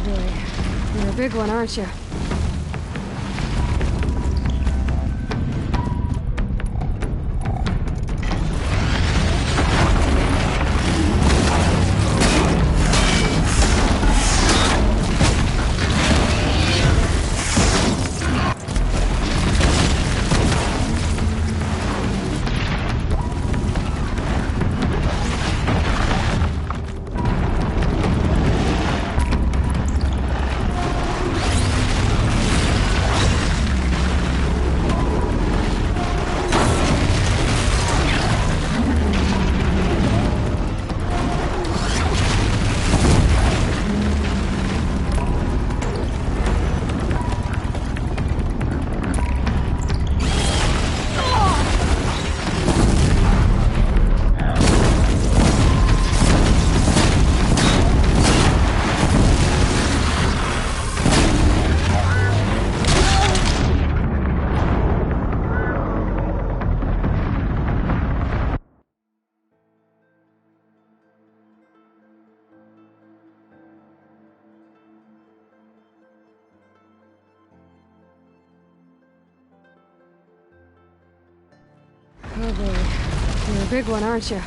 boy. You're a big one, aren't you? Oh boy. You're a big one, aren't you?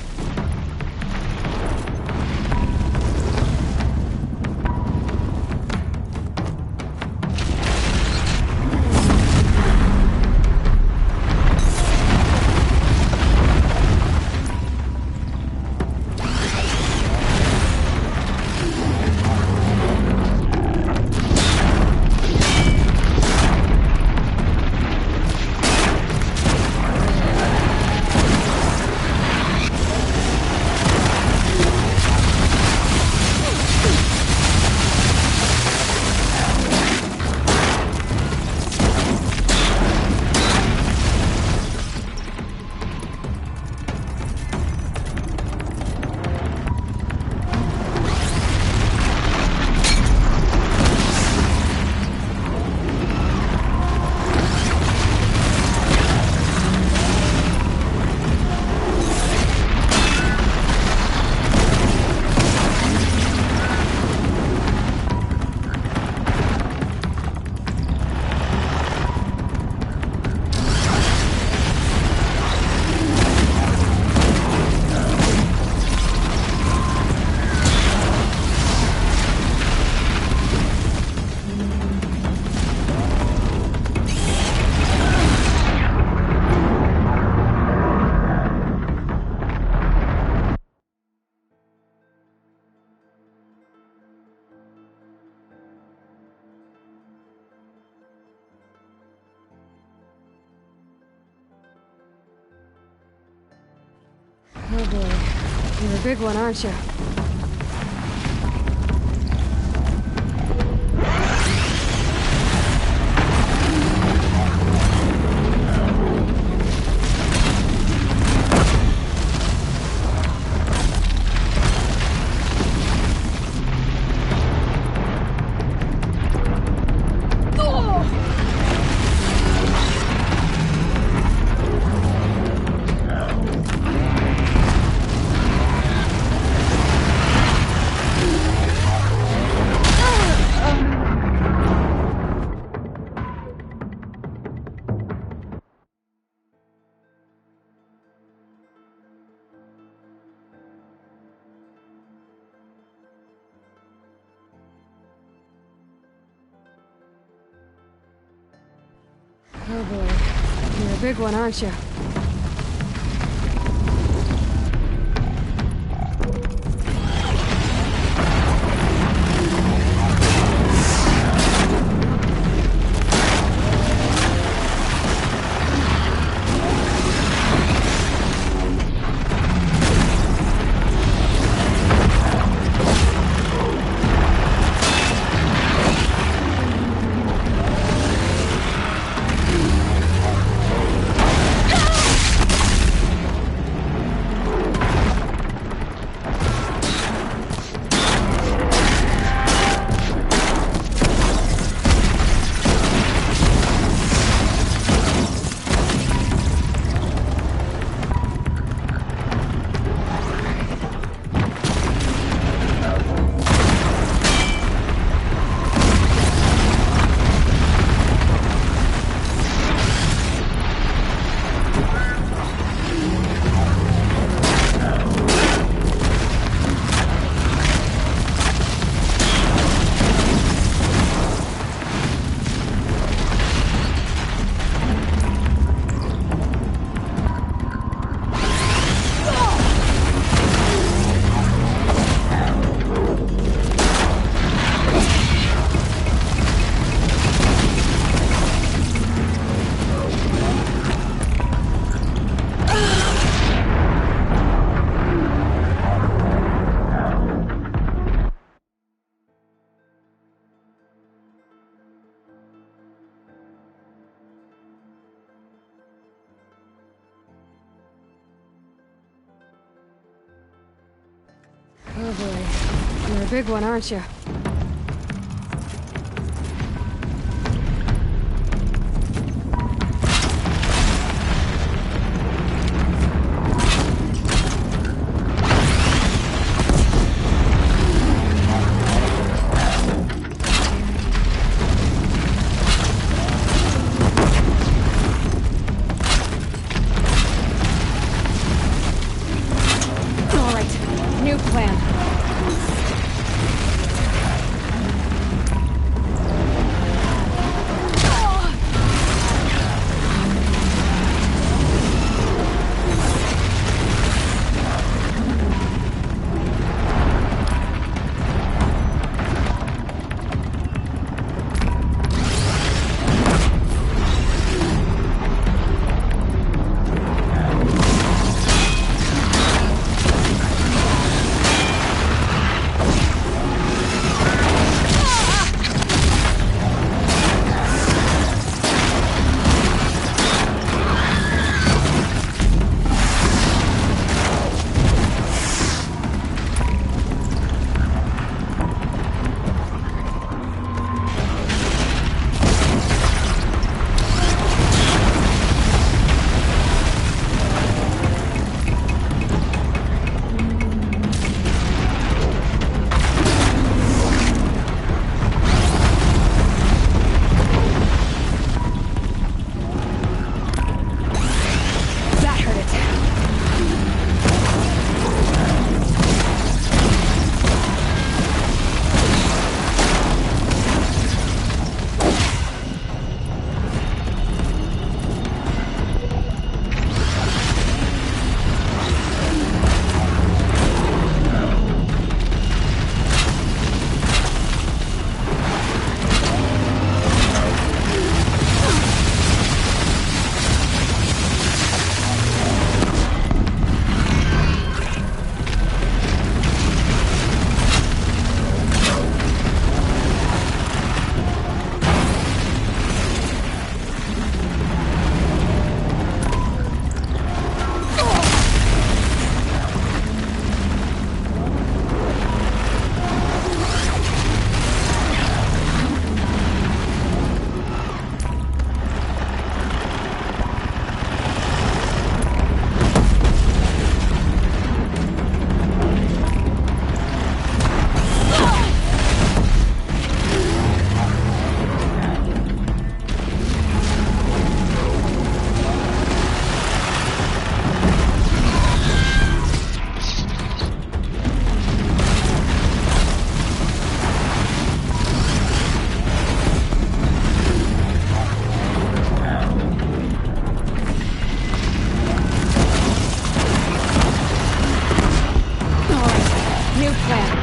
Oh boy. You're a big one, aren't you? Oh boy. You're a big one, aren't you? Oh boy. You're a big one, aren't you? All right, new plan. That hurt it. All right, new plan.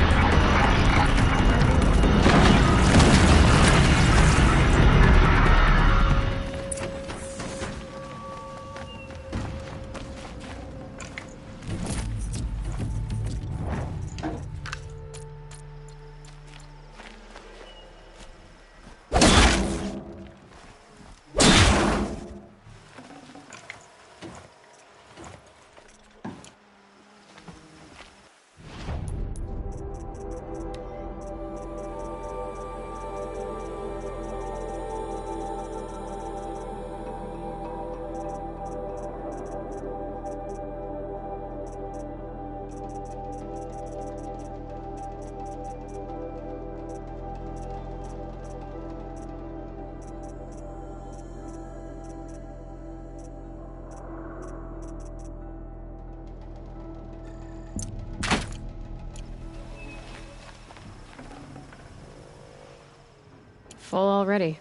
Full already.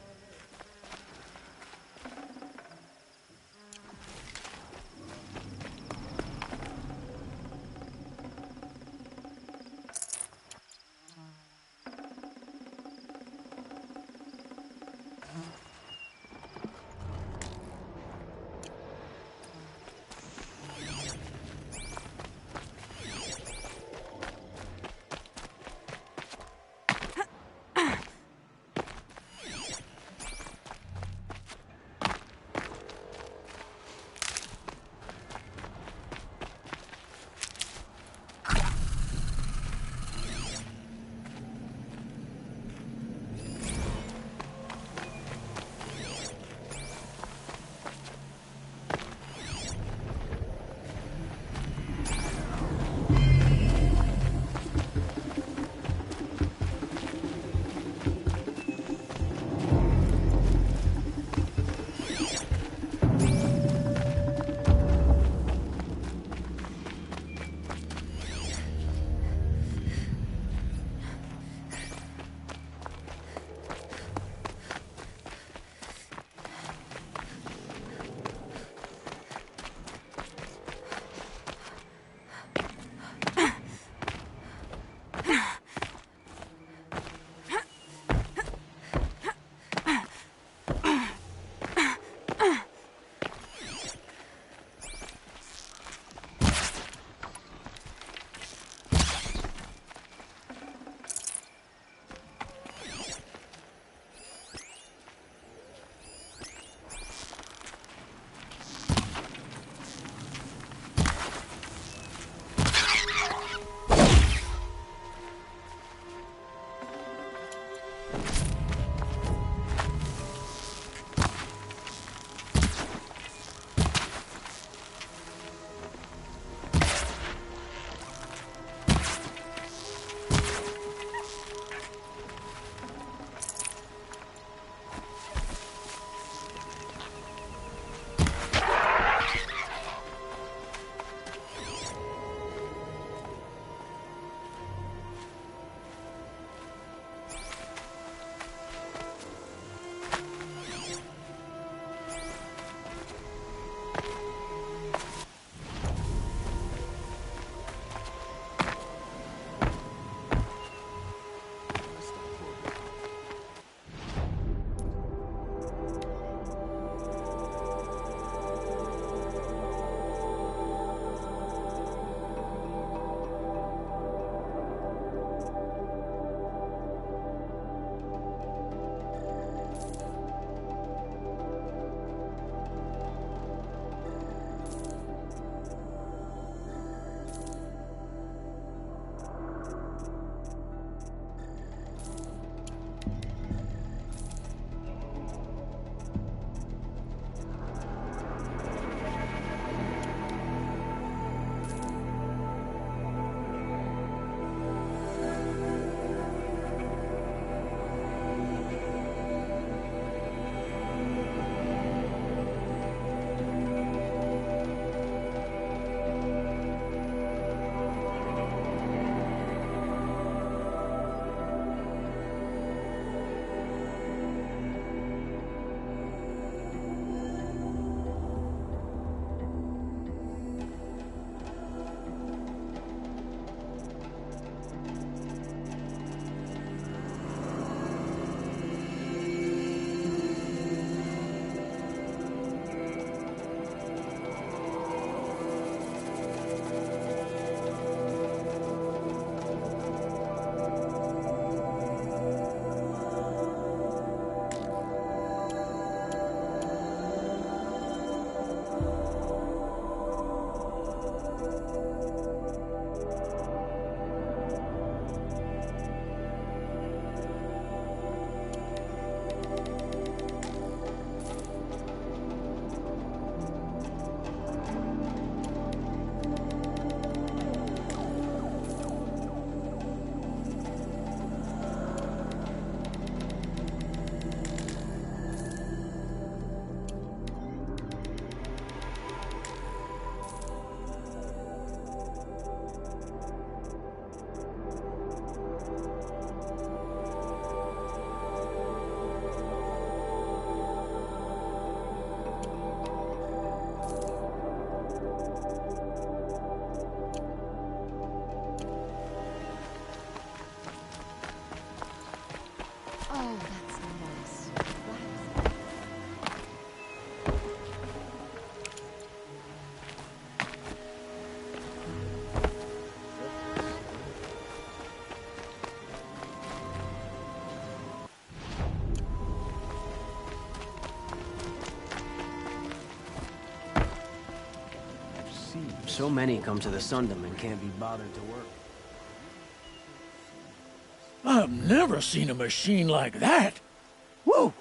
Oh, that's nice. So many come to the Sundom and can't be bothered to work. I've never seen a machine like that. Whoa!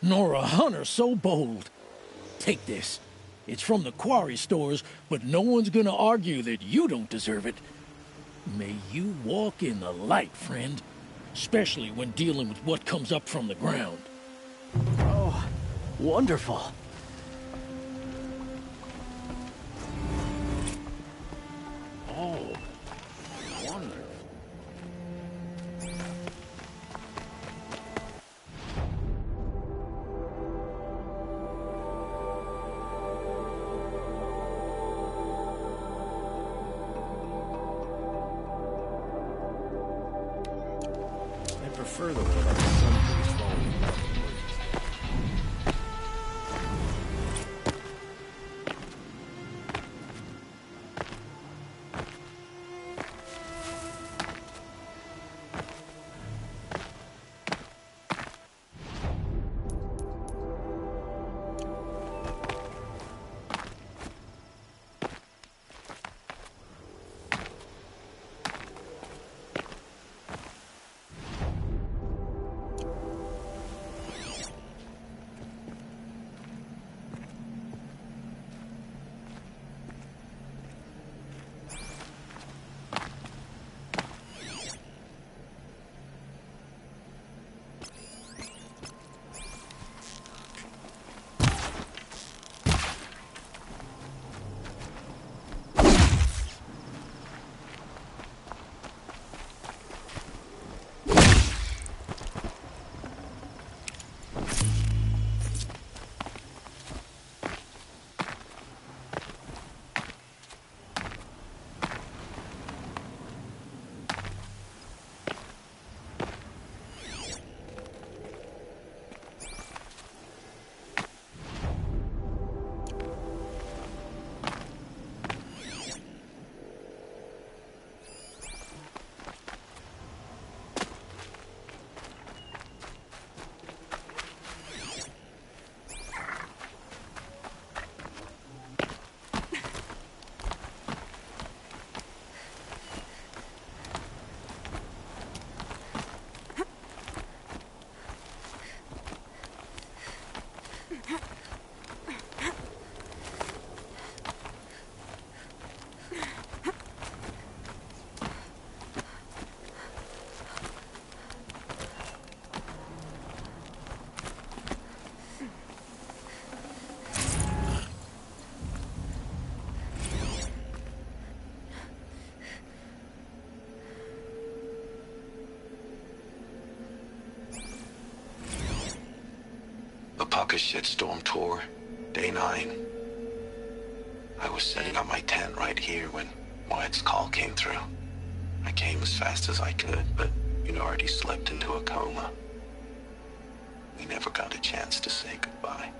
Nor a hunter so bold. Take this. It's from the quarry stores, but no one's gonna argue that you don't deserve it. May you walk in the light, friend. Especially when dealing with what comes up from the ground. Oh, wonderful. Oh, wonderful. I prefer the way that the sun plays falling without the words. Pocket shitstorm tour, day 9. I was setting up my tent right here when Wyatt's call came through. I came as fast as I could, but you'd already slipped into a coma. We never got a chance to say goodbye.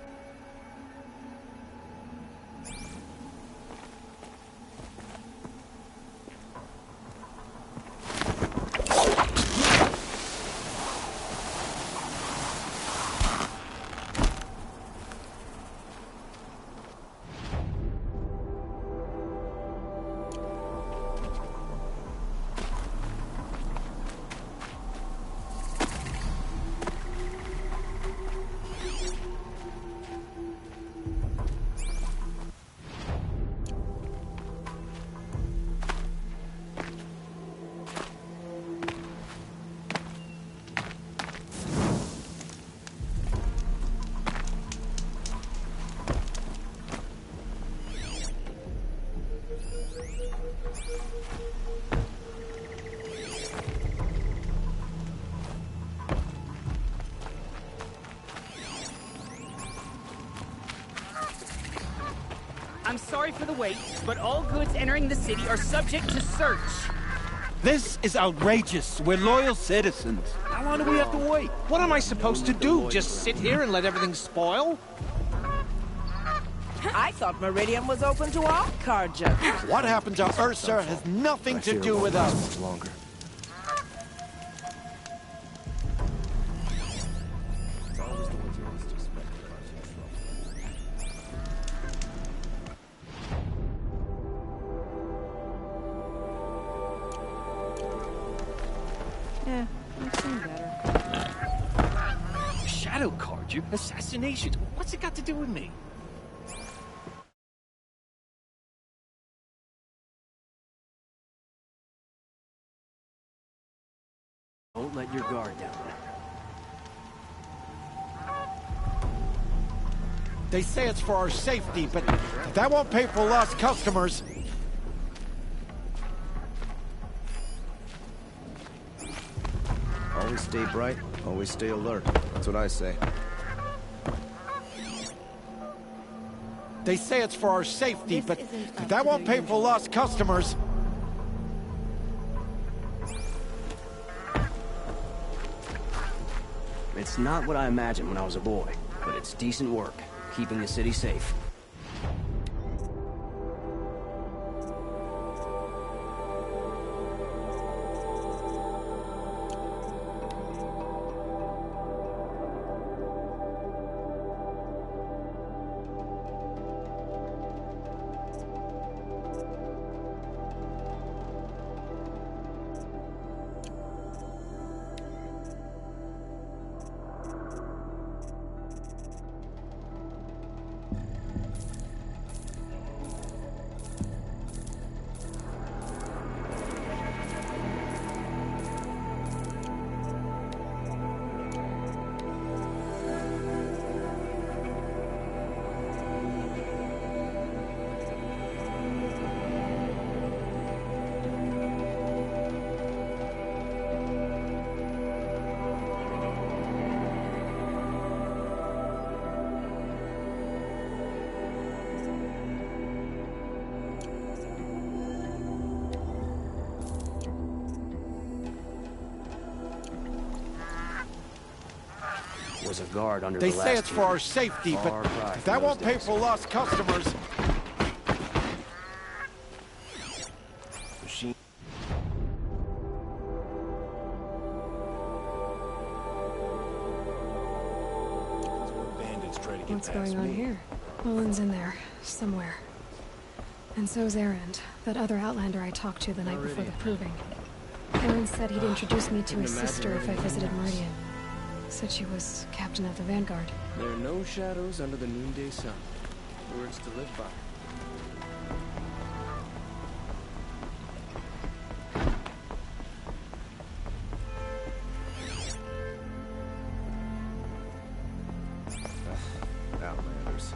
I'm sorry for the wait, but all goods entering the city are subject to search. This is outrageous. We're loyal citizens. How long do we have to wait? What am I supposed to do? Just sit here and let everything spoil? I thought Meridian was open to all carja. What happened to Ursa has nothing to do with us. Longer. Yeah, I've seen better. Shadow card, you assassinations. What's it got to do with me? Don't let your guard down. They say it's for our safety, but that won't pay for lost customers. Always stay bright, always stay alert. That's what I say. They say it's for our safety, but that won't pay for lost customers. It's not what I imagined when I was a boy, but it's decent work, keeping the city safe. Was a guard under They the last say it's for our unit. safety, Far but cry from that those won't pay days. for lost customers. Machine. Bandits try to get What's past going on me. here? Mullen's in there, somewhere. And so's Erend, that other Outlander I talked to the night before the proving. Erend said he'd introduce me to his sister if I visited Meridian. Said she was captain of the Vanguard. There are no shadows under the noonday sun. Words to live by. Outlanders.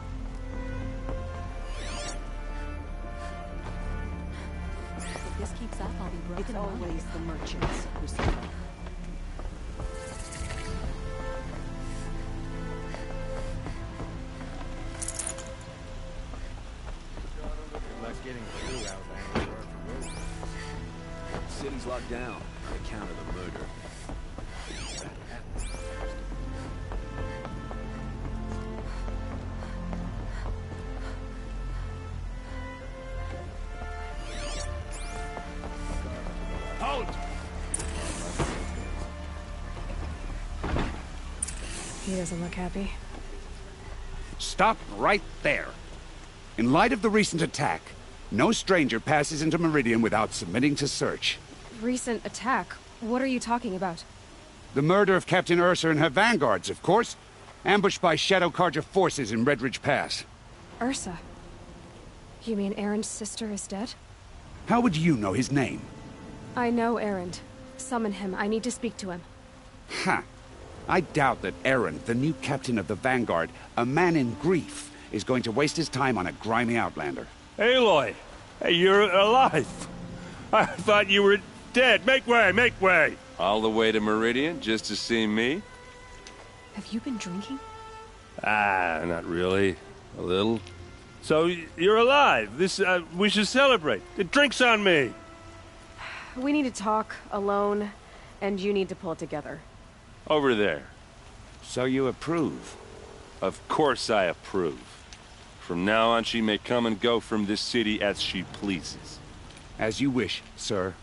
If this keeps up, I'll be broken. It's always the merchants who suffer. Good luck getting through, Outlanders. City's locked down on account of the murder. He doesn't look happy. Stop right there. In light of the recent attack, no stranger passes into Meridian without submitting to search. Recent attack? What are you talking about? The murder of Captain Ursa and her vanguards, of course. Ambushed by Shadow Carja forces in Redridge Pass. Ursa? You mean Erend's sister is dead? How would you know his name? I know Erend. Summon him. I need to speak to him. Ha! I doubt that Erend, the new captain of the Vanguard, a man in grief, is going to waste his time on a grimy outlander. Aloy! Hey, you're alive! I thought you were dead. Make way, make way! All the way to Meridian just to see me? Have you been drinking? Ah, not really. A little. So, you're alive. This, we should celebrate. The drink's on me! We need to talk, alone, and you need to pull it together. Over there. So you approve? Of course I approve. From now on, she may come and go from this city as she pleases. As you wish, sir.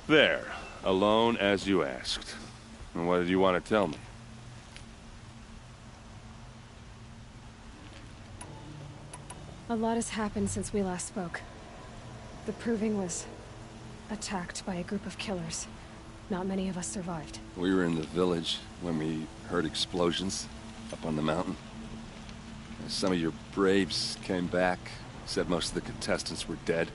There. Alone as you asked. And what did you want to tell me? A lot has happened since we last spoke. The Proving was attacked by a group of killers. Not many of us survived. We were in the village when we heard explosions up on the mountain. And some of your braves came back, said most of the contestants were dead.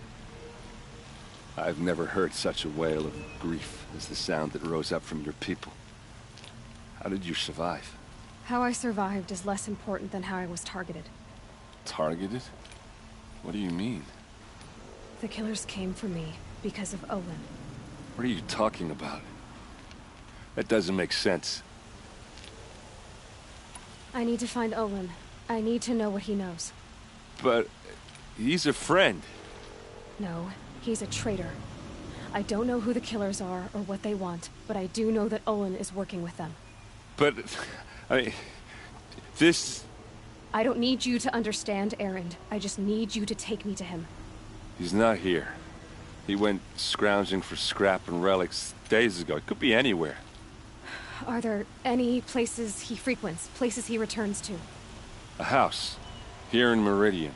I've never heard such a wail of grief as the sound that rose up from your people. How did you survive? How I survived is less important than how I was targeted. Targeted? What do you mean? The killers came for me because of Olin. What are you talking about? That doesn't make sense. I need to find Olin. I need to know what he knows. But he's a friend. No, he's a traitor. I don't know who the killers are or what they want, but I do know that Olin is working with them. But, I mean, this... I don't need you to understand, Erend. I just need you to take me to him. He's not here. He went scrounging for scrap and relics days ago. It could be anywhere. Are there any places he frequents, places he returns to? A house. Here in Meridian.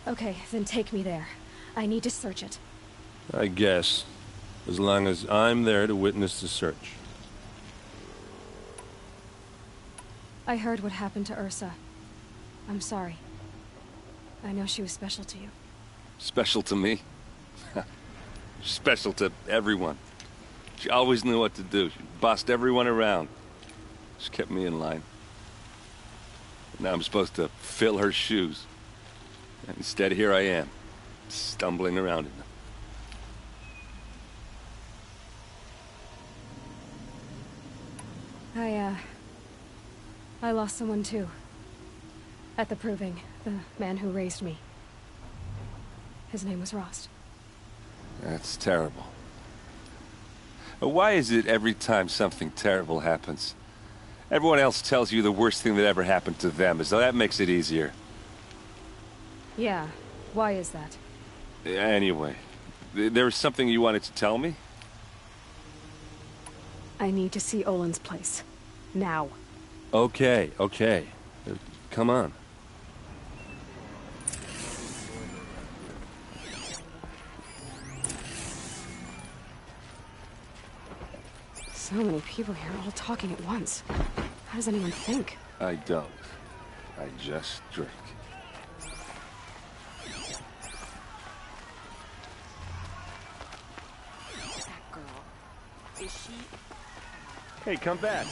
Okay, then take me there. I need to search it. I guess. As long as I'm there to witness the search. I heard what happened to Ursa. I'm sorry. I know she was special to you. Special to me? Special to everyone. She always knew what to do. She bossed everyone around. She kept me in line. Now I'm supposed to fill her shoes. And instead, here I am, stumbling around in them. I lost someone too. At the Proving, the man who raised me. His name was Rost. That's terrible. Why is it every time something terrible happens, everyone else tells you the worst thing that ever happened to them, as though that makes it easier? Yeah, why is that? Anyway, there was something you wanted to tell me? I need to see Olin's place. Now. Okay. Come on. So many people here, all talking at once. How does anyone think? I don't. I just drink. That girl. Is she... Hey, come back.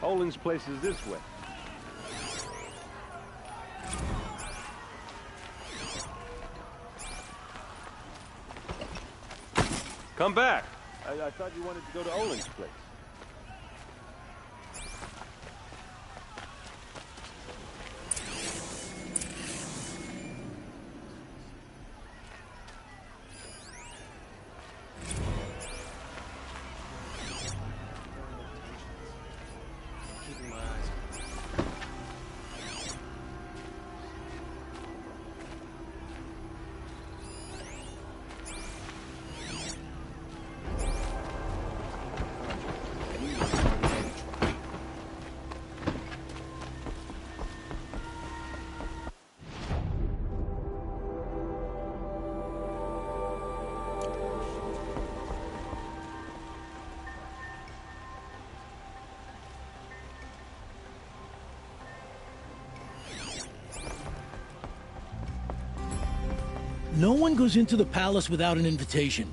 Olin's place is this way. Come back. I thought you wanted to go to Olin's place. No one goes into the palace without an invitation.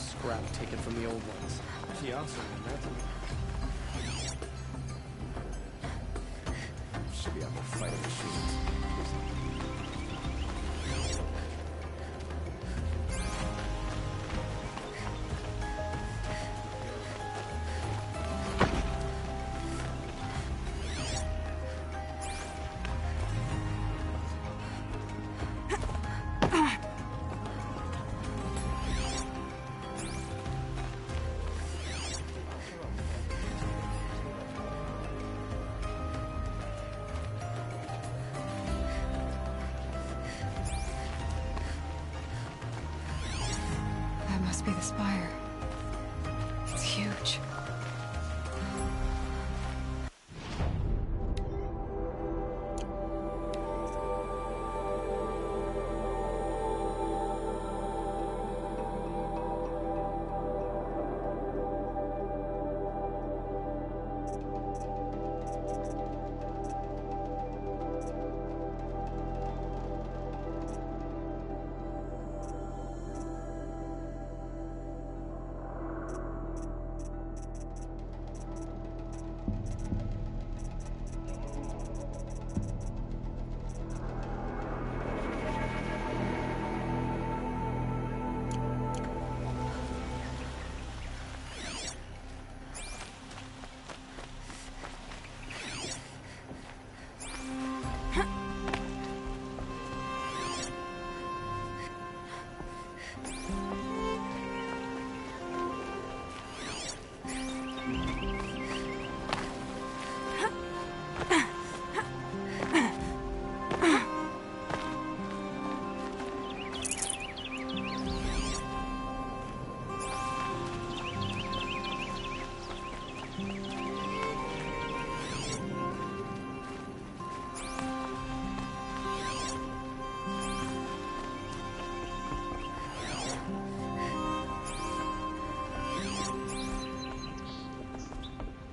scrap taken from the old ones. Pretty awesome, imagine. Should be able to fight a machine. Must be the spire. It's huge.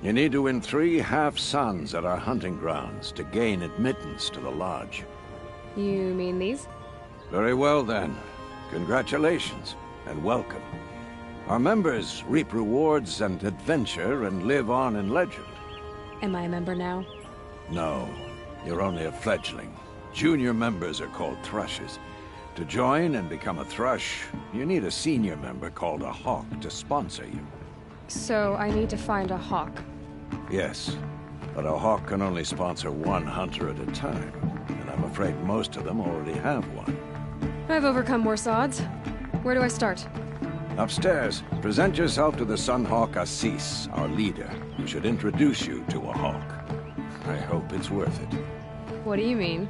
You need to win 3 half-suns at our hunting grounds to gain admittance to the lodge. You mean these? Very well, then. Congratulations, and welcome. Our members reap rewards and adventure and live on in legend. Am I a member now? No, you're only a fledgling. Junior members are called thrushes. To join and become a thrush, you need a senior member called a hawk to sponsor you. So I need to find a hawk. Yes, but a hawk can only sponsor 1 hunter at a time, and I'm afraid most of them already have one. I've overcome worse odds. Where do I start? Upstairs, present yourself to the Sunhawk Assis, our leader, who should introduce you to a hawk. I hope it's worth it. What do you mean?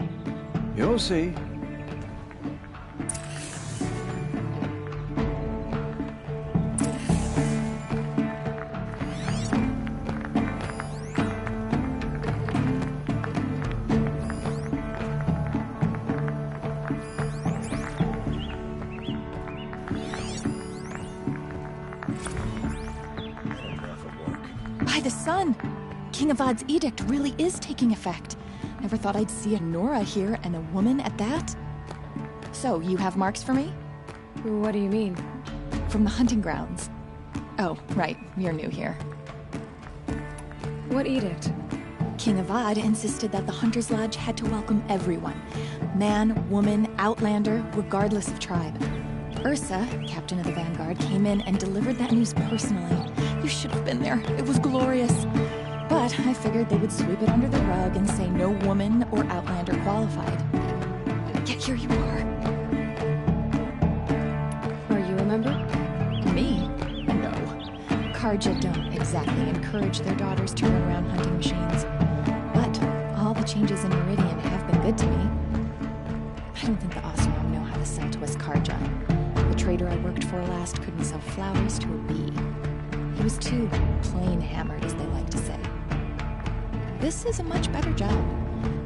You'll see. By the sun! King Avad's edict really is taking effect. Never thought I'd see a Nora here, and a woman at that. So, you have marks for me? What do you mean? From the hunting grounds. Oh, right, you're new here. What edict? King Avad insisted that the Hunter's Lodge had to welcome everyone. Man, woman, outlander, regardless of tribe. Ursa, captain of the Vanguard, came in and delivered that news personally. You should have been there. It was glorious. But I figured they would sweep it under the rug and say no woman or outlander qualified. Yet here you are. Are you a member? Me? No. Karja don't exactly encourage their daughters to run around hunting machines. But all the changes in Meridian have been good to me. I don't think the Oseram know how to sell to us Karja. The trader I worked for last couldn't sell flowers to a bee. He was too plain hammered, as they like to say. This is a much better job.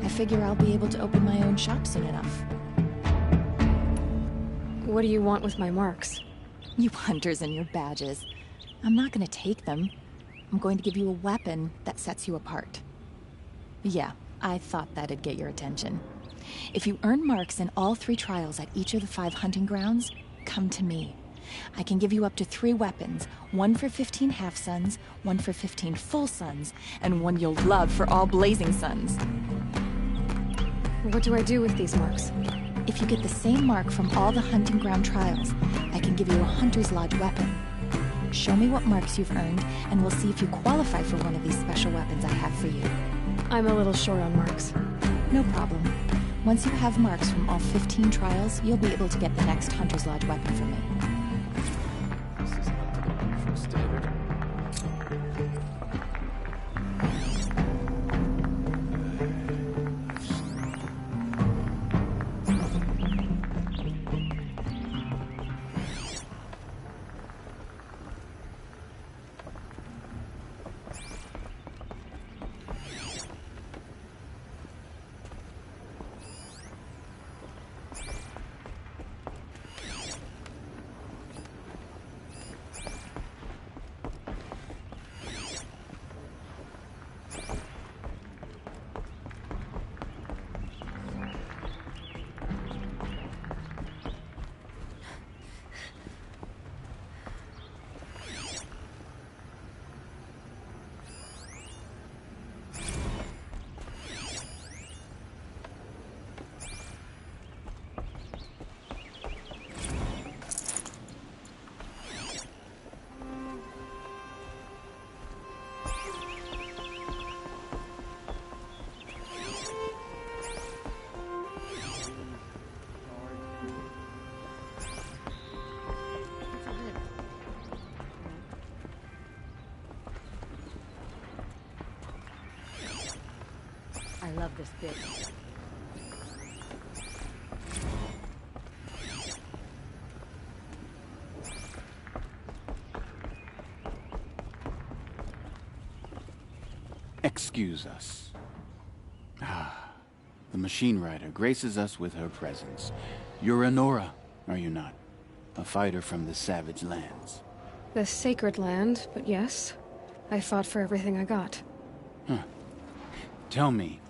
I figure I'll be able to open my own shop soon enough. What do you want with my marks? You hunters and your badges. I'm not going to take them. I'm going to give you a weapon that sets you apart. Yeah, I thought that'd get your attention. If you earn marks in all 3 trials at each of the 5 hunting grounds, come to me. I can give you up to 3 weapons. One for 15 half-suns, one for 15 full suns, and one you'll love for all blazing suns. What do I do with these marks? If you get the same mark from all the hunting ground trials, I can give you a Hunter's Lodge weapon. Show me what marks you've earned, and we'll see if you qualify for one of these special weapons I have for you. I'm a little short on marks. No problem. Once you have marks from all 15 trials, you'll be able to get the next Hunter's Lodge weapon from me. This is up to the wonderful standard. I love this bit. Excuse us. The machine rider graces us with her presence. You're Honora, are you not? A fighter from the savage lands. The sacred land, but yes. I fought for everything I got. Huh. Tell me,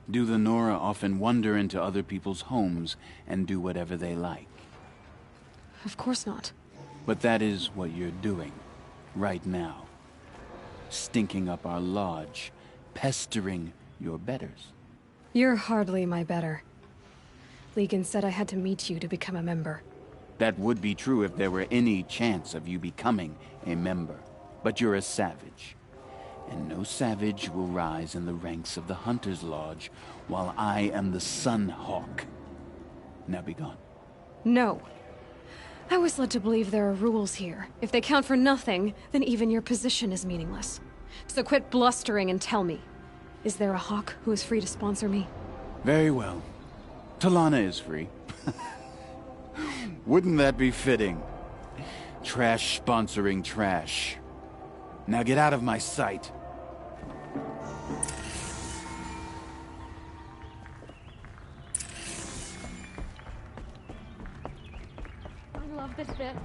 do the Nora often wander into other people's homes and do whatever they like? Of course not. But that is what you're doing, right now. Stinking up our lodge, pestering your betters. You're hardly my better. Legan said I had to meet you to become a member. That would be true if there were any chance of you becoming a member. But you're a savage. And no savage will rise in the ranks of the Hunter's Lodge while I am the Sun Hawk. Now be gone. No. I was led to believe there are rules here. If they count for nothing, then even your position is meaningless. So quit blustering and tell me. Is there a Hawk who is free to sponsor me? Very well. Talana is free. Wouldn't that be fitting? Trash sponsoring trash. Now get out of my sight. I love this bit.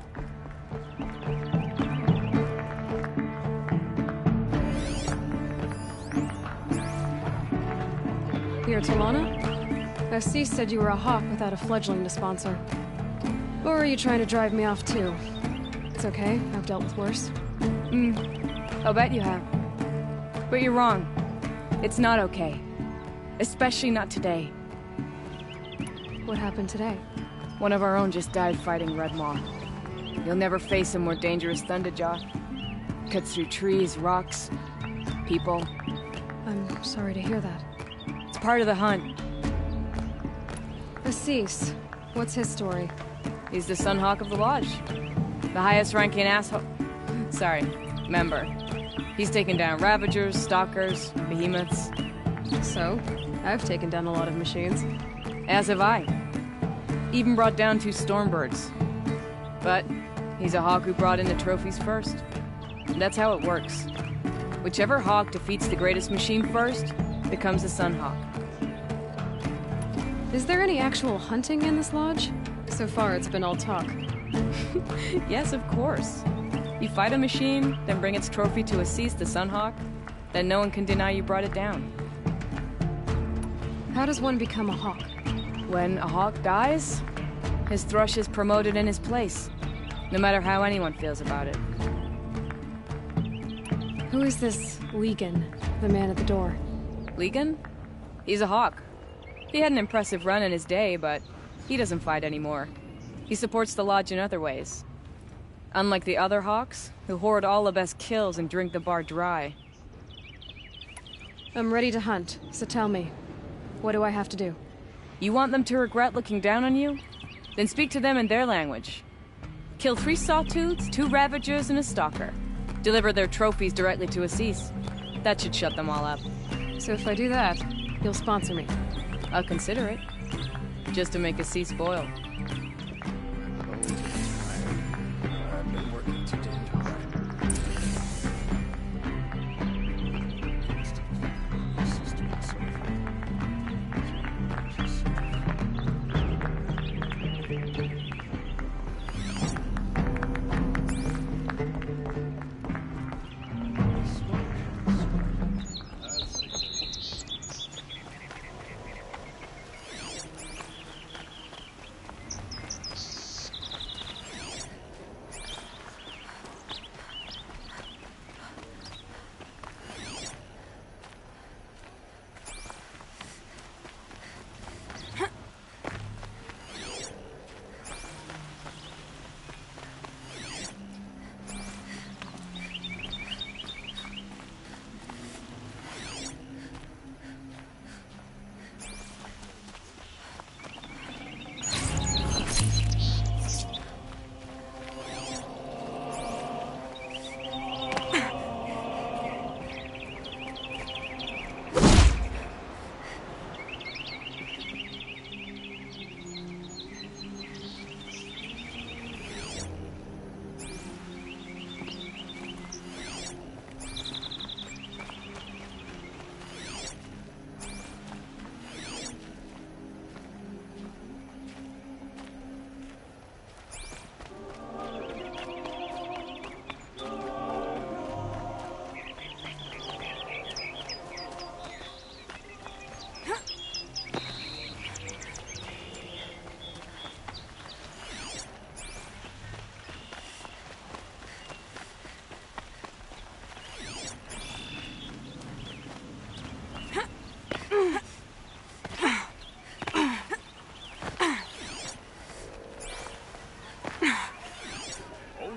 You're Talana? Assis said you were a Hawk without a fledgling to sponsor. Or are you trying to drive me off too? It's okay, I've dealt with worse. I'll bet you have. But you're wrong. It's not okay. Especially not today. What happened today? One of our own just died fighting Red Maw. You'll never face a more dangerous Thunderjaw. Cuts through trees, rocks, people. I'm sorry to hear that. It's part of the hunt. Assis, what's his story? He's the Sun Hawk of the Lodge. The highest ranking asshole... Sorry, member. He's taken down Ravagers, Stalkers, Behemoths. So, I've taken down a lot of machines. As have I. Even brought down 2 Stormbirds. But he's a Hawk who brought in the trophies first. And that's how it works. Whichever Hawk defeats the greatest machine first becomes a Sun Hawk. Is there any actual hunting in this lodge? So far, it's been all talk. Yes, of course. You fight a machine, then bring its trophy to Assis the Sunhawk, then no one can deny you brought it down. How does one become a Hawk? When a Hawk dies, his thrush is promoted in his place. No matter how anyone feels about it. Who is this Legan, the man at the door? Legan? He's a hawk. He had an impressive run in his day, but he doesn't fight anymore. He supports the Lodge in other ways. Unlike the other hawks, who hoard all the best kills and drink the bar dry. I'm ready to hunt, so tell me, what do I have to do? You want them to regret looking down on you? Then speak to them in their language. Kill 3 sawtooths, 2 ravagers, and a stalker. Deliver their trophies directly to Assis. That should shut them all up. So if I do that, you'll sponsor me? I'll consider it. Just to make Assis boil. I've been working too damn hard.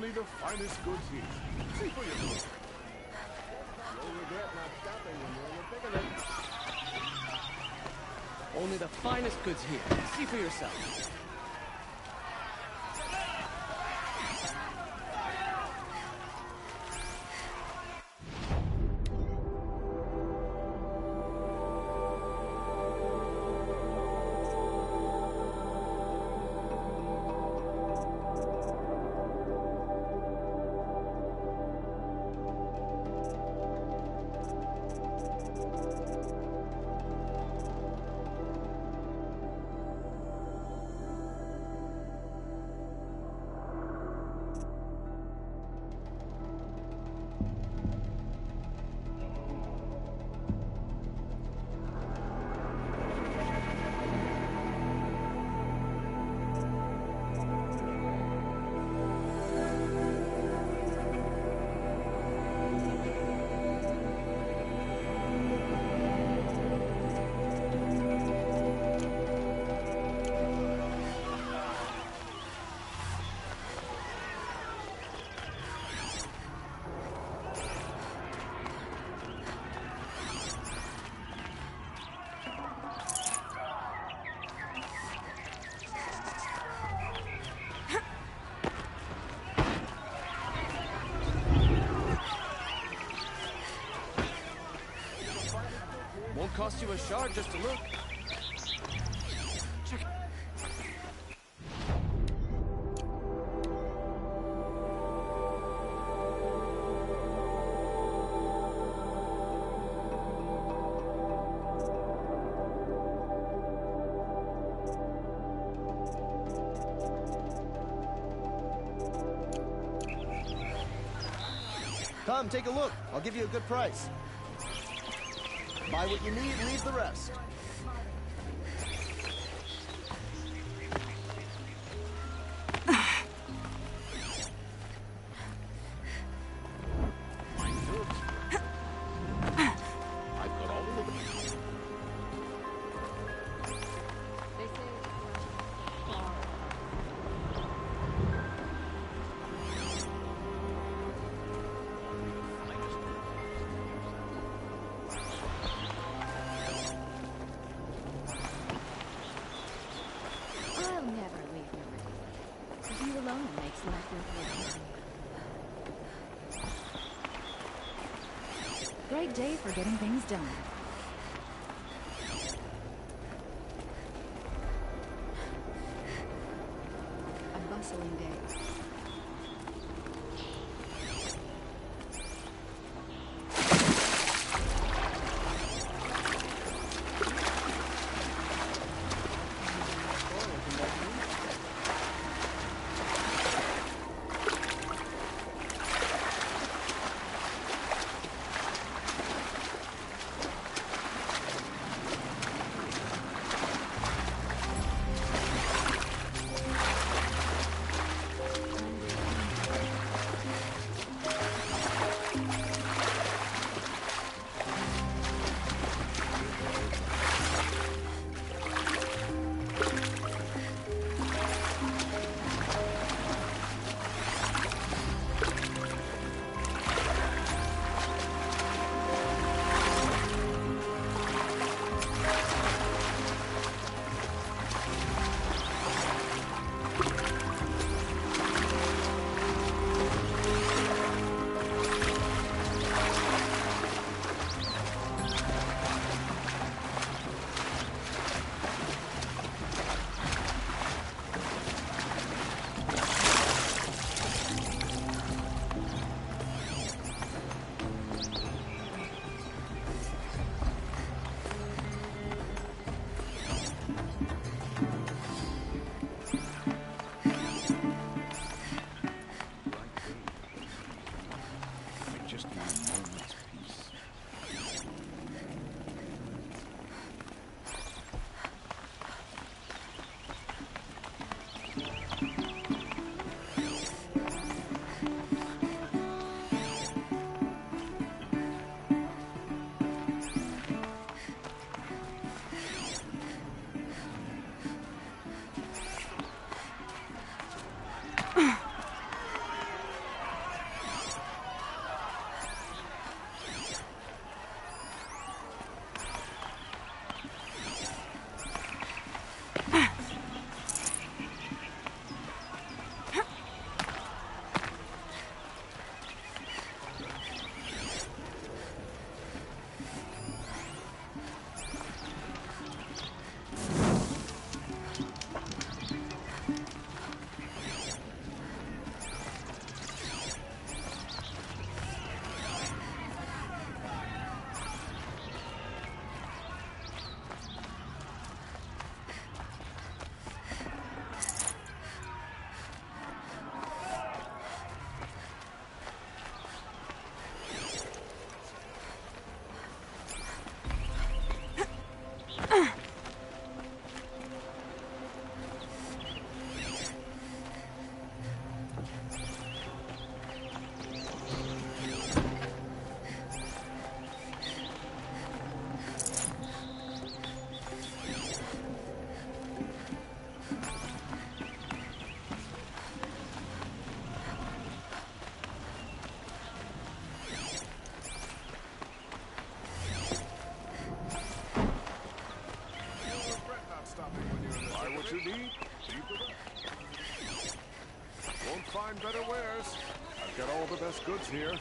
The finest goods here. See for yourself. You'll regret not stopping when you're in the thick of it. Only the finest goods here. See for yourself. Won't cost you a shard just to look. Check. Come, take a look. I'll give you a good price. Buy what you need, leave the rest. what I feel for. Great day for getting things done. A bustling day. what you need, keep it up. Won't find better wares. I've got all the best goods here.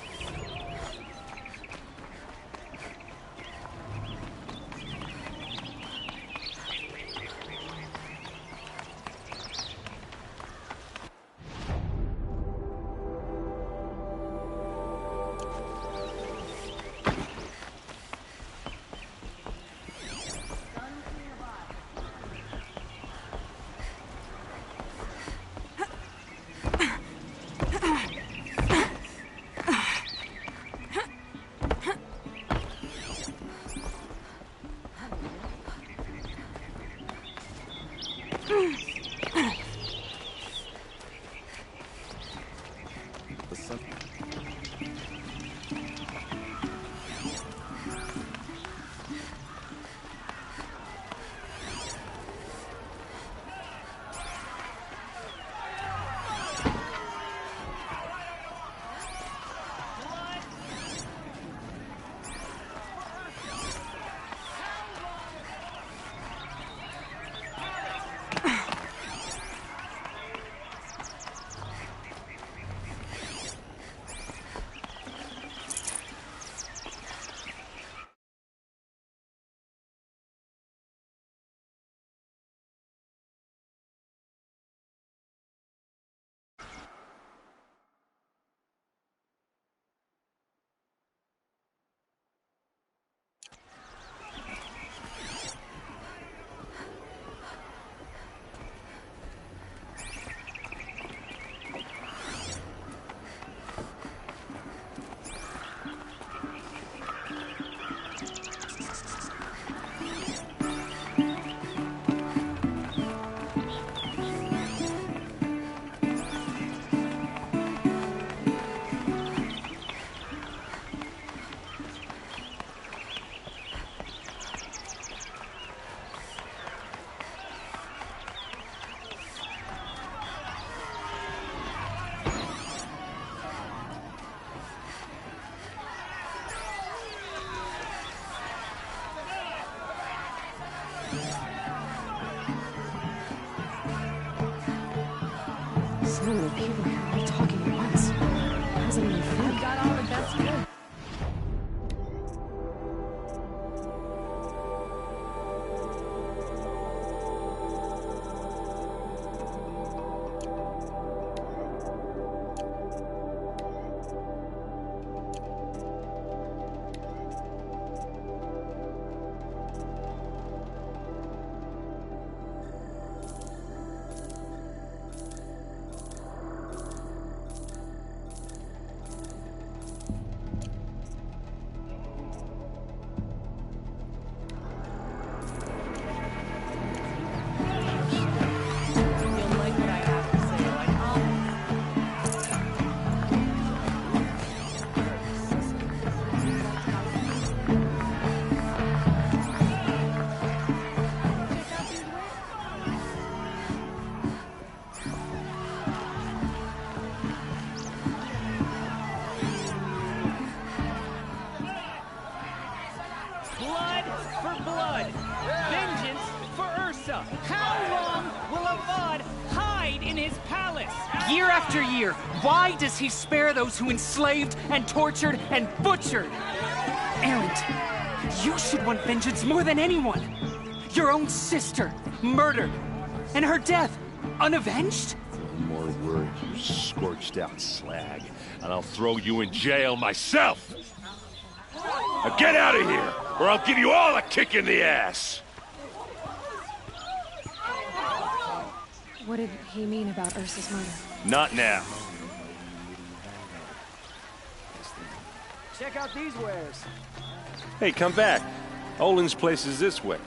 you think. I've got all the best goods. Blood for blood. Vengeance for Ursa. How long will Avad hide in his palace? Year after year, why does he spare those who enslaved and tortured and butchered? Erend, you should want vengeance more than anyone. Your own sister, murdered, and her death, unavenged? One more word, you scorched out slag, and I'll throw you in jail myself! Now get out of here, or I'll give you all a kick in the ass! What did he mean about Ursa's murder? Not now. Check out these wares. Hey, come back. Olin's place is this way.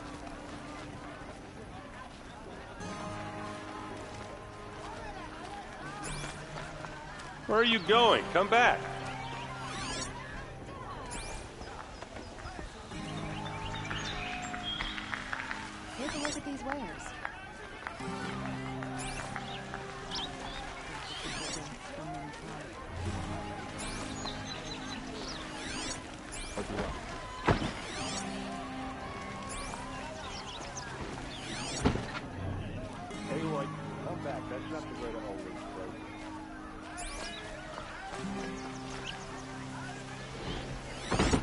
Where are you going? Come back. Take a look at these wares. Hey, Roy, come back. That's not the way to hold things, bro.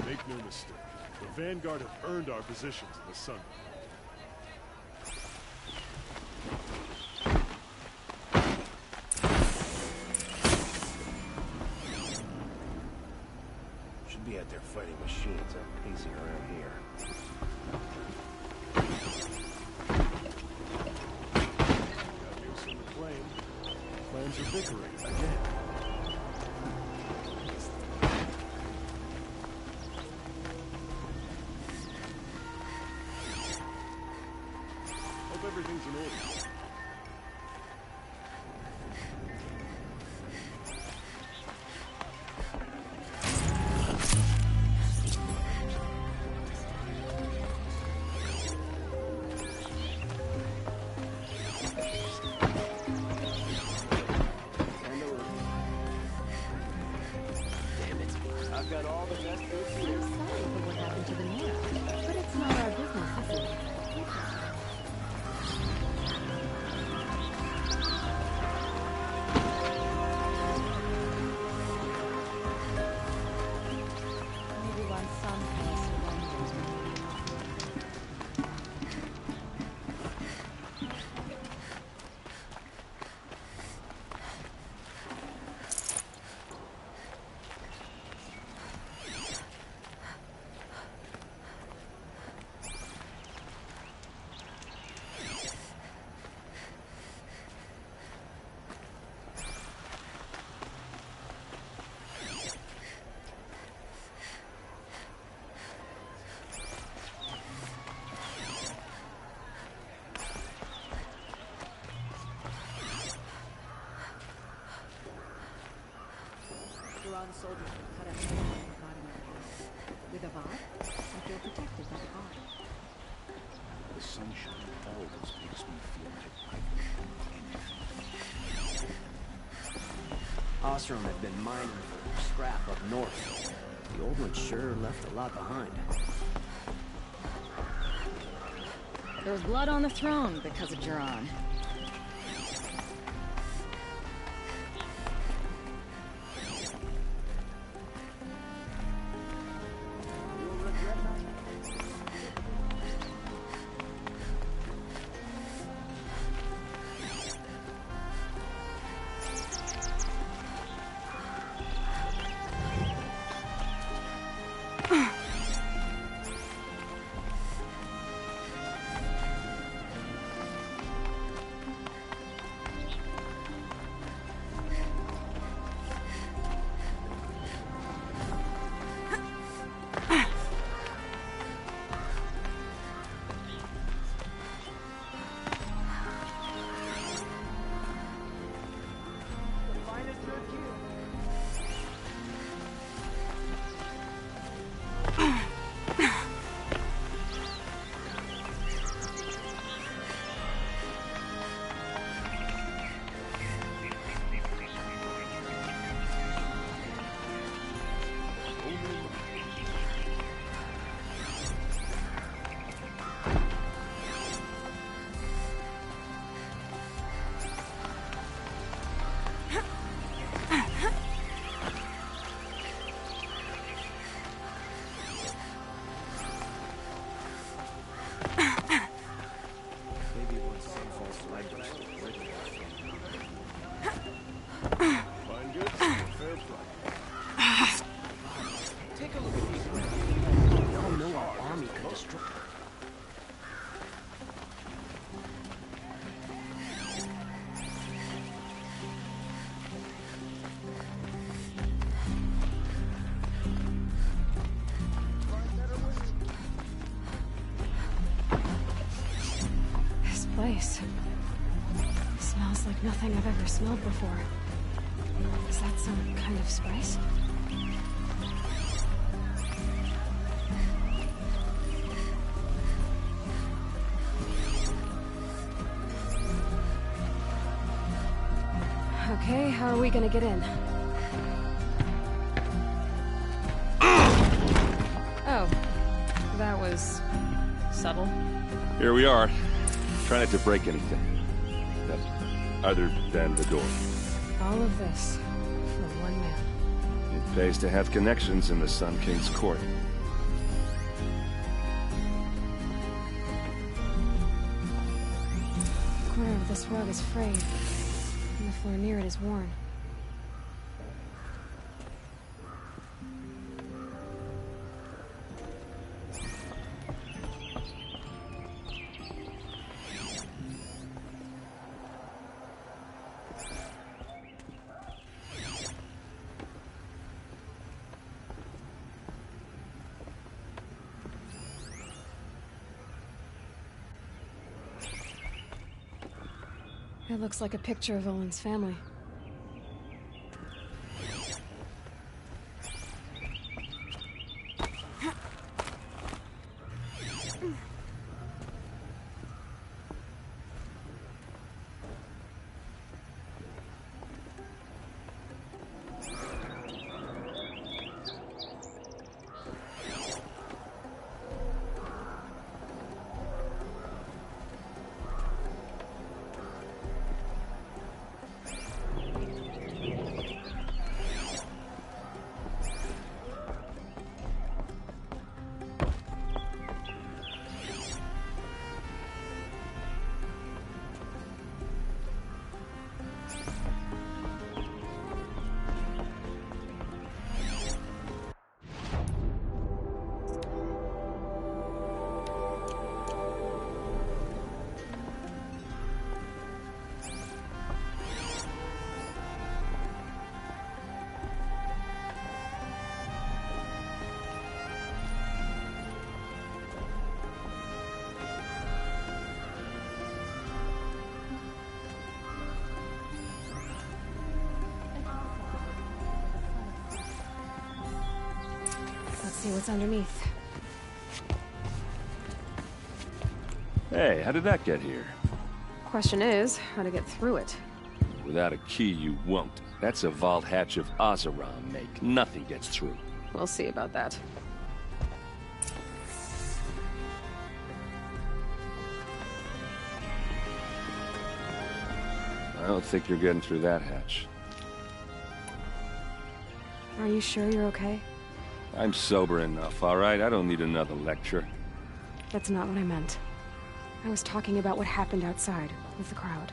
Make no mistake. The Vanguard have earned our positions in the sun. Should be out there fighting machines. I'm easy around here. Got news from the plane. Plans are bickering again. Hope everything's in order. I've got all the best goods here. Sorry for what happened to the Nora, but it's not our business, is it? Maybe want some kind of surrender. Duran soldiers were cut up from the bottom of the house. With Avad, I feel protected by the body. The sunshine always makes me feel like I Ostrom had been mining for scrap up north. The old one sure left a lot behind. There was blood on the throne because of Duran. place. Smells like nothing I've ever smelled before. Is that some kind of spice? Okay, how are we gonna get in? Oh, that was subtle. Here we are. Try not to break anything. Other than the door. All of this for one man. It pays to have connections in the Sun King's court. The corner of this rug is frayed, and the floor near it is worn. It looks like a picture of Olin's family. See what's underneath. Hey, how did that get here? Question is, how to get through it. Without a key, you won't. That's a vault hatch of Oseram make. Nothing gets through. We'll see about that. I don't think you're getting through that hatch. Are you sure you're okay? I'm sober enough, all right? I don't need another lecture. That's not what I meant. I was talking about what happened outside with the crowd.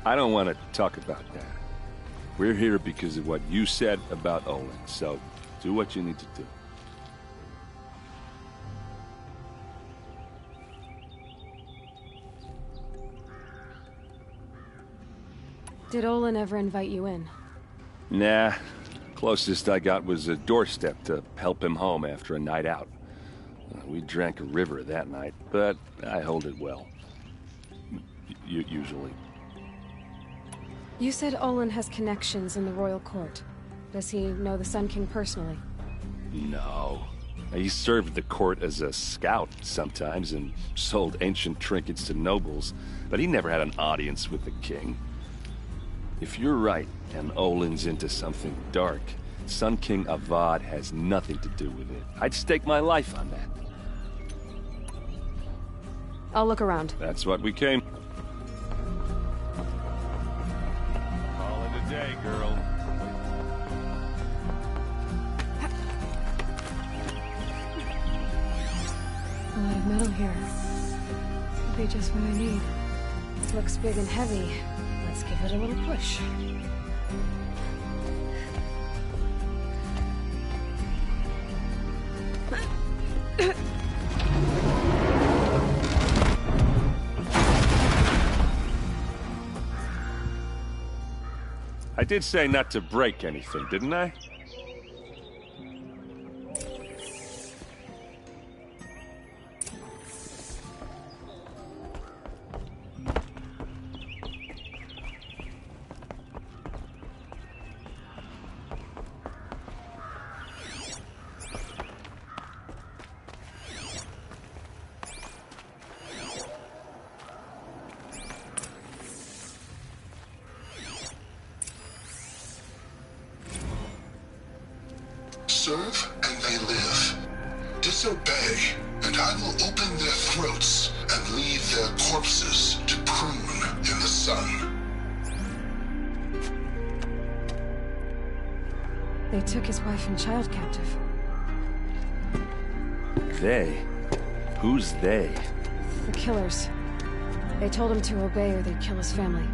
I don't want to talk about that. We're here because of what you said about Olin, so do what you need to do. Did Olin ever invite you in? Nah. Closest I got was a doorstep to help him home after a night out. We drank a river that night, but I hold it well. Usually. You said Olin has connections in the royal court. Does he know the Sun King personally? No. He served the court as a scout sometimes and sold ancient trinkets to nobles, but he never had an audience with the king. If you're right, and Olin's into something dark, Sun King Avad has nothing to do with it. I'd stake my life on that. I'll look around. That's what we came. Call it a day, girl. A lot of metal here. Could be just what I need. Looks big and heavy. Let's give it a little push. I did say not to break anything, didn't I? serve and they live. Disobey, and I will open their throats and leave their corpses to prune in the sun. They took his wife and child captive. They? Who's they? The killers. They told him to obey or they'd kill his family.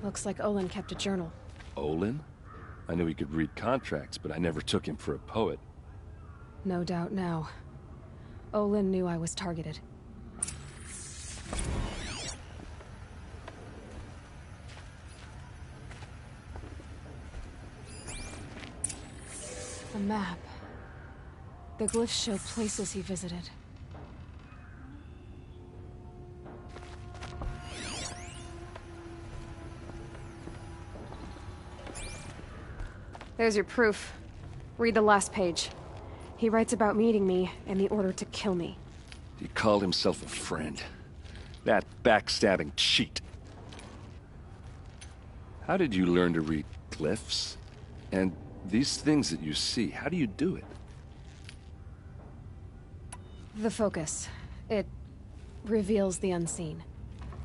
Looks like Olin kept a journal. Olin? I knew he could read contracts, but I never took him for a poet. No doubt now. Olin knew I was targeted. A map. The glyphs show places he visited. There's your proof. Read the last page. He writes about meeting me and the order to kill me. He called himself a friend. That backstabbing cheat. How did you learn to read glyphs? And these things that you see, how do you do it? The focus. It reveals the unseen.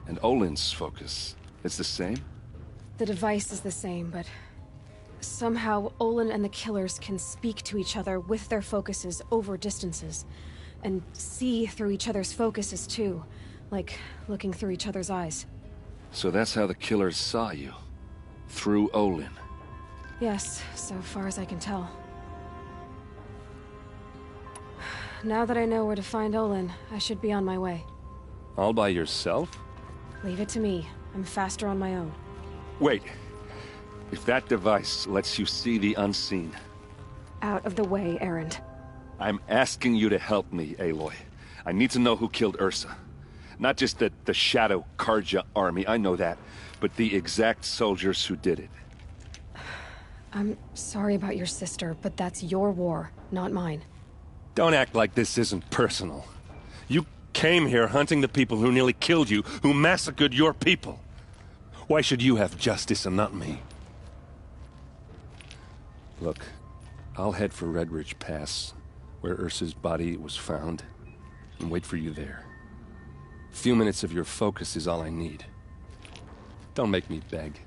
And Olin's focus, it's the same? The device is the same, but somehow Olin and the killers can speak to each other with their focuses over distances. And see through each other's focuses too. Like looking through each other's eyes. So that's how the killers saw you? Through Olin? Yes, so far as I can tell. Now that I know where to find Olin, I should be on my way. All by yourself? Leave it to me. I'm faster on my own. Wait. If that device lets you see the unseen... Out of the way, Erend. I'm asking you to help me, Aloy. I need to know who killed Ursa. Not just the Shadow Karja army, I know that, but the exact soldiers who did it. I'm sorry about your sister, but that's your war, not mine. Don't act like this isn't personal. You came here hunting the people who nearly killed you, who massacred your people. Why should you have justice and not me? Look, I'll head for Red Ridge Pass, where Ursa's body was found, and wait for you there. A few minutes of your focus is all I need. Don't make me beg.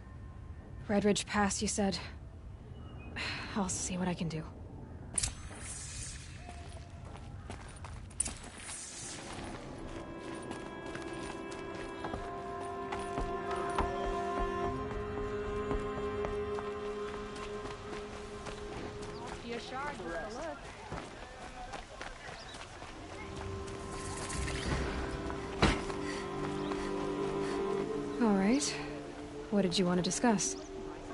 Red Ridge Pass, you said? I'll see what I can do. All right. What did you want to discuss?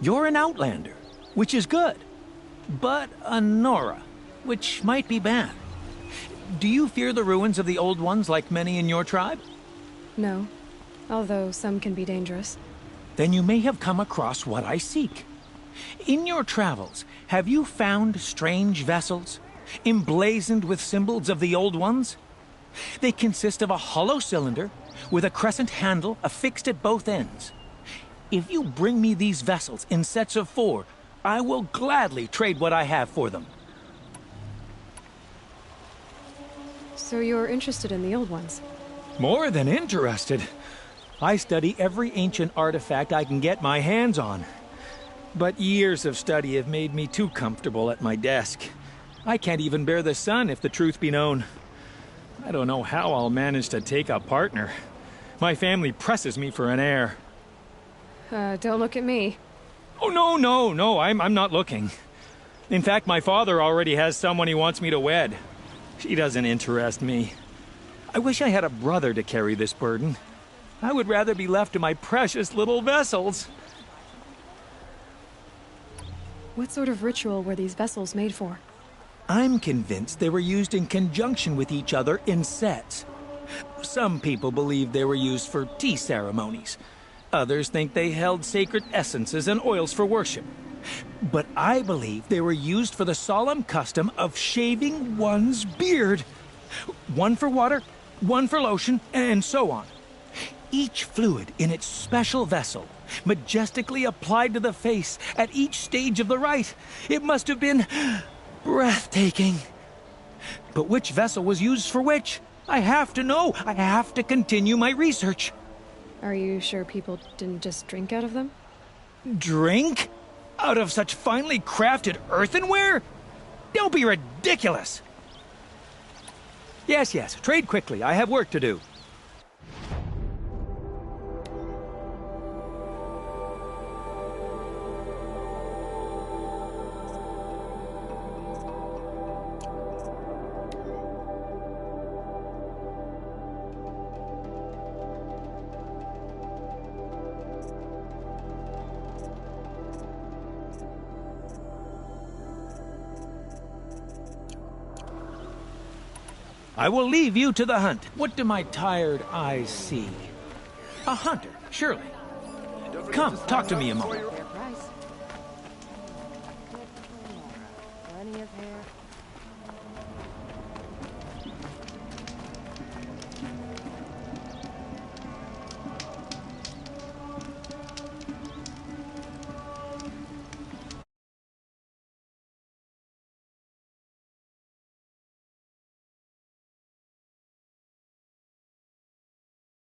You're an outlander, which is good. But a Nora, which might be bad. Do you fear the ruins of the Old Ones like many in your tribe? No. Although some can be dangerous. Then you may have come across what I seek. In your travels, have you found strange vessels, emblazoned with symbols of the Old Ones? They consist of a hollow cylinder with a crescent handle affixed at both ends. If you bring me these vessels in sets of 4, I will gladly trade what I have for them. So you're interested in the Old Ones? More than interested. I study every ancient artifact I can get my hands on. But years of study have made me too comfortable at my desk. I can't even bear the sun, if the truth be known. I don't know how I'll manage to take a partner. My family presses me for an heir. Don't look at me. Oh, no, I'm not looking. In fact, my father already has someone he wants me to wed. She doesn't interest me. I wish I had a brother to carry this burden. I would rather be left to my precious little vessels. What sort of ritual were these vessels made for? I'm convinced they were used in conjunction with each other in sets. Some people believe they were used for tea ceremonies. Others think they held sacred essences and oils for worship. But I believe they were used for the solemn custom of shaving one's beard. One for water, one for lotion, and so on. Each fluid in its special vessel, majestically applied to the face at each stage of the rite. It must have been breathtaking. But which vessel was used for which? I have to know. I have to continue my research. Are you sure people didn't just drink out of them? Drink? Out of such finely crafted earthenware? Don't be ridiculous! Yes, trade quickly. I have work to do. I will leave you to the hunt. What do my tired eyes see? A hunter, surely. Come, talk to me a moment. Plenty of hair.